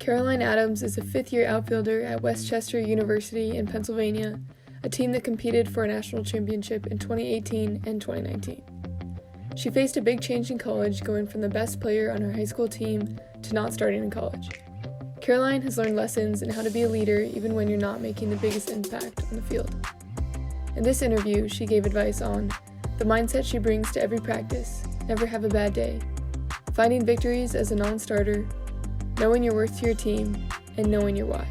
Caroline Adams is a fifth-year outfielder at Westchester University in Pennsylvania, a team that competed for a national championship in 2018 and 2019. She faced a big change in college, going from the best player on her high school team to not starting in college. Caroline has learned lessons in how to be a leader even when you're not making the biggest impact on the field. In this interview, she gave advice on the mindset she brings to every practice, never have a bad day, finding victories as a non-starter, knowing your worth to your team, and knowing your why.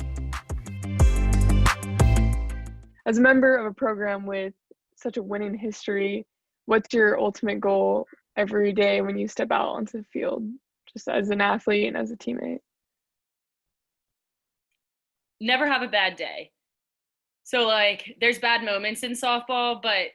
As a member of a program with such a winning history, what's your ultimate goal every day when you step out onto the field, just as an athlete and as a teammate? Never have a bad day. So, there's bad moments in softball, but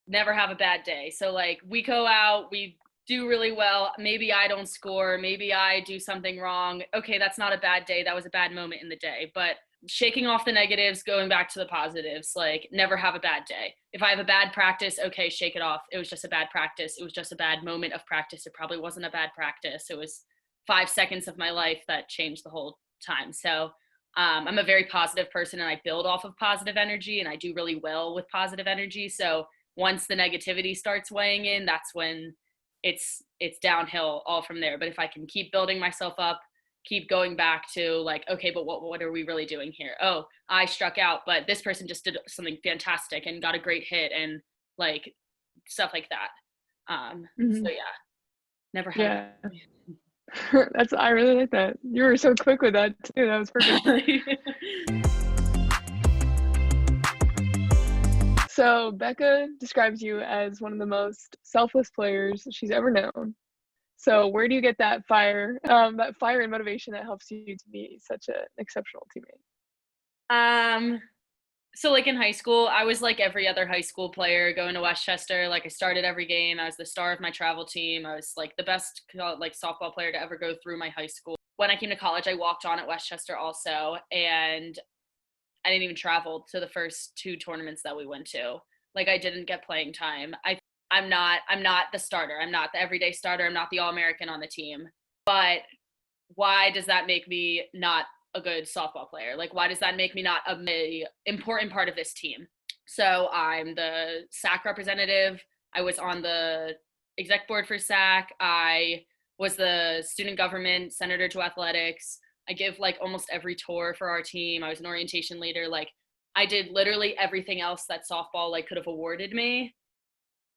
never have a bad day. So, we go out, we do really well. Maybe I don't score. Maybe I do something wrong. Okay, that's not a bad day. That was a bad moment in the day. But shaking off the negatives, going back to the positives, never have a bad day. If I have a bad practice, okay, shake it off. It was just a bad practice. It was just a bad moment of practice. It probably wasn't a bad practice. It was 5 seconds of my life that changed the whole time. So I'm a very positive person, and I build off of positive energy, and I do really well with positive energy. So once the negativity starts weighing in, that's when it's downhill all from there. But if I can keep building myself up, keep going back to okay, but what are we really doing here? Oh, I struck out, but this person just did something fantastic and got a great hit, and stuff like that. So yeah, never have. Yeah. I really like that. You were so quick with that too. That was perfect. So Becca describes you as one of the most selfless players she's ever known. So where do you get that fire and motivation that helps you to be such an exceptional teammate? So in high school, I was like every other high school player going to Westchester. I started every game. I was the star of my travel team. I was the best softball player to ever go through my high school. When I came to college, I walked on at Westchester also, and I didn't even travel to the first 2 tournaments that we went to. I didn't get playing time. I'm not the starter. I'm not the everyday starter. I'm not the All-American on the team. But why does that make me not a good softball player? Why does that make me not a important part of this team? So I'm the SAC representative. I was on the exec board for SAC. I was the student government senator to athletics. I give almost every tour for our team. I was an orientation leader. I did literally everything else that softball could have awarded me.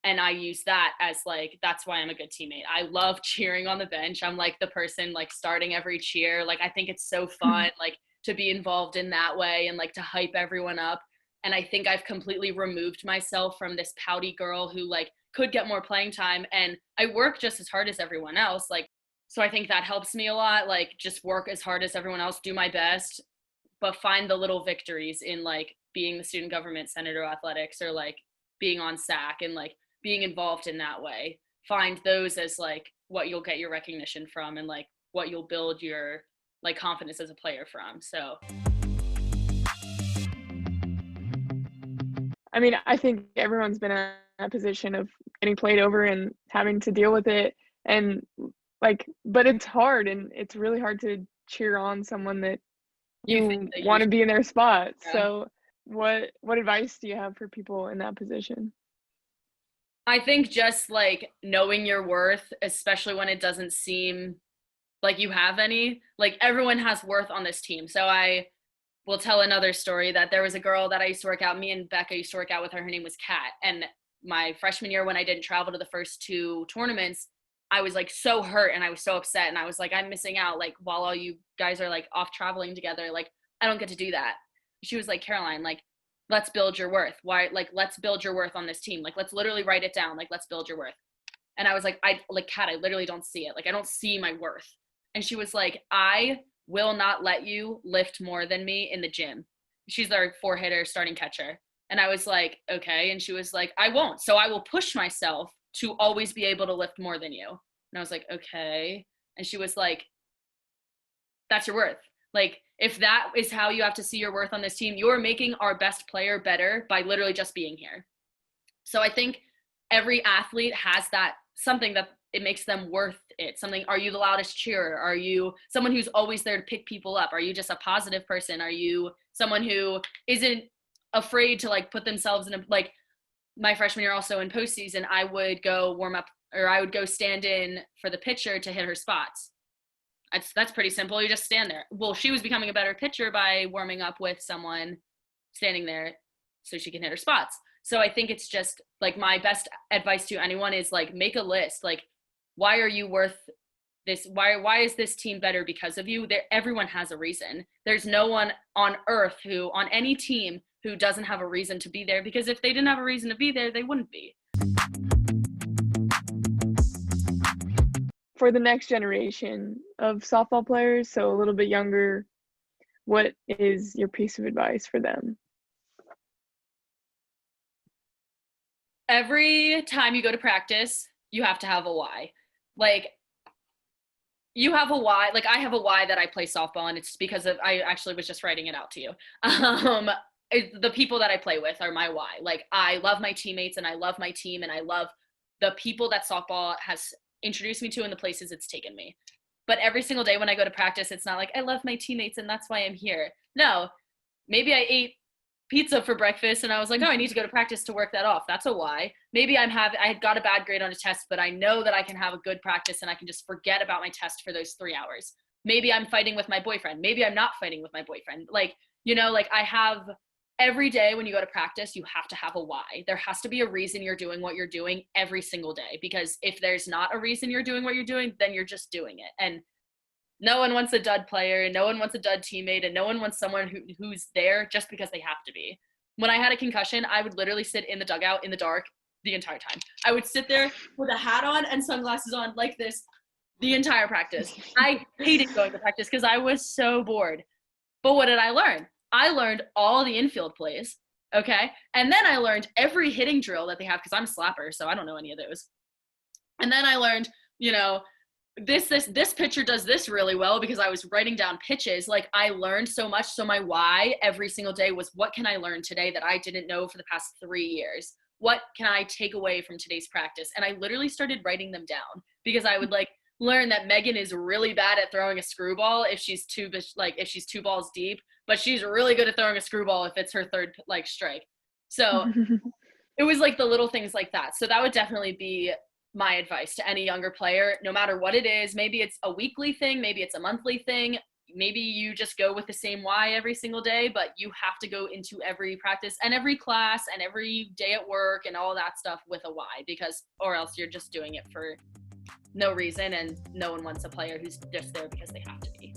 And I use that as that's why I'm a good teammate. I love cheering on the bench. I'm the person starting every cheer. I think it's so fun to be involved in that way and to hype everyone up. And I think I've completely removed myself from this pouty girl who could get more playing time. And I work just as hard as everyone else. So I think that helps me a lot. Just work as hard as everyone else, do my best, but find the little victories in being the student government senator athletics, or being on SAC and being involved in that way. Find those as what you'll get your recognition from, and what you'll build your confidence as a player from. So I mean, I think everyone's been in a position of getting played over and having to deal with it, and but it's hard, and it's really hard to cheer on someone that you want to be in their spot. Yeah. So what advice do you have for people in that position? I think just knowing your worth, especially when it doesn't seem like you have any. Everyone has worth on this team. So I will tell another story that there was a girl that I used to work out. Me and Becca used to work out with her. Her name was Kat. And my freshman year, when I didn't travel to the first 2 tournaments, I was so hurt, and I was so upset, and I was I'm missing out while all you guys are off traveling together. I don't get to do that. She was Caroline, let's build your worth. Why? Let's build your worth on this team. Let's literally write it down. Let's build your worth. And I was Kat, I literally don't see it. I don't see my worth. And she was I will not let you lift more than me in the gym. She's our 4-hitter starting catcher. And I was okay. And she was I won't. So I will push myself to always be able to lift more than you. And I was okay. And she was that's your worth. If that is how you have to see your worth on this team, you're making our best player better by literally just being here. So I think every athlete has that, something that it makes them worth it? Something, are you the loudest cheerer? Are you someone who's always there to pick people up? Are you just a positive person? Are you someone who isn't afraid to like put themselves in a, like my freshman year also in postseason, I would go warm up, or I would go stand in for the pitcher to hit her spots. That's pretty simple. You just stand there. Well, she was becoming a better pitcher by warming up with someone standing there so she can hit her spots. So I think it's just like my best advice to anyone is like make a list. Like, why are you worth this? Why is this team better because of you? Everyone has a reason. There's no one on earth who, on any team, who doesn't have a reason to be there, because if they didn't have a reason to be there, they wouldn't be. For the next generation of softball players, so a little bit younger, what is your piece of advice for them? Every time you go to practice, you have to have a why. Like, you have a why. Like, I have a why that I play softball, and it's because of, I actually was just writing it out to you. The people that I play with are my why. Like, I love my teammates and I love my team and I love the people that softball has introduced me to and the places it's taken me. But every single day when I go to practice, it's not like I love my teammates and that's why I'm here. No, maybe I ate pizza for breakfast and I was like, oh, I need to go to practice to work that off. That's a why. Maybe I had got a bad grade on a test, but I know that I can have a good practice and I can just forget about my test for those 3 hours. Maybe I'm fighting with my boyfriend. Maybe I'm not fighting with my boyfriend. Like, you know, like I have every day when you go to practice, you have to have a why. There has to be a reason you're doing what you're doing every single day, because if there's not a reason you're doing what you're doing, then you're just doing it. And no one wants a dud player, and no one wants a dud teammate, and no one wants someone who's there just because they have to be. When I had a concussion, I would literally sit in the dugout in the dark the entire time. I would sit there with a hat on and sunglasses on like this the entire practice. I hated going to practice because I was so bored. But what did I learn? I learned all the infield plays, okay? And then I learned every hitting drill that they have, because I'm a slapper, so I don't know any of those. And then I learned, you know, this pitcher does this really well, because I was writing down pitches. Like, I learned so much. So my why every single day was, what can I learn today that I didn't know for the past 3 years? What can I take away from today's practice? And I literally started writing them down, because I would like learn that Megan is really bad at throwing a screwball if she's two balls deep, but she's really good at throwing a screwball if it's her third like strike. So it was like the little things like that. So that would definitely be my advice to any younger player, no matter what it is. Maybe it's a weekly thing, maybe it's a monthly thing, maybe you just go with the same why every single day, but you have to go into every practice and every class and every day at work and all that stuff with a why, because or else you're just doing it for no reason, and no one wants a player who's just there because they have to be.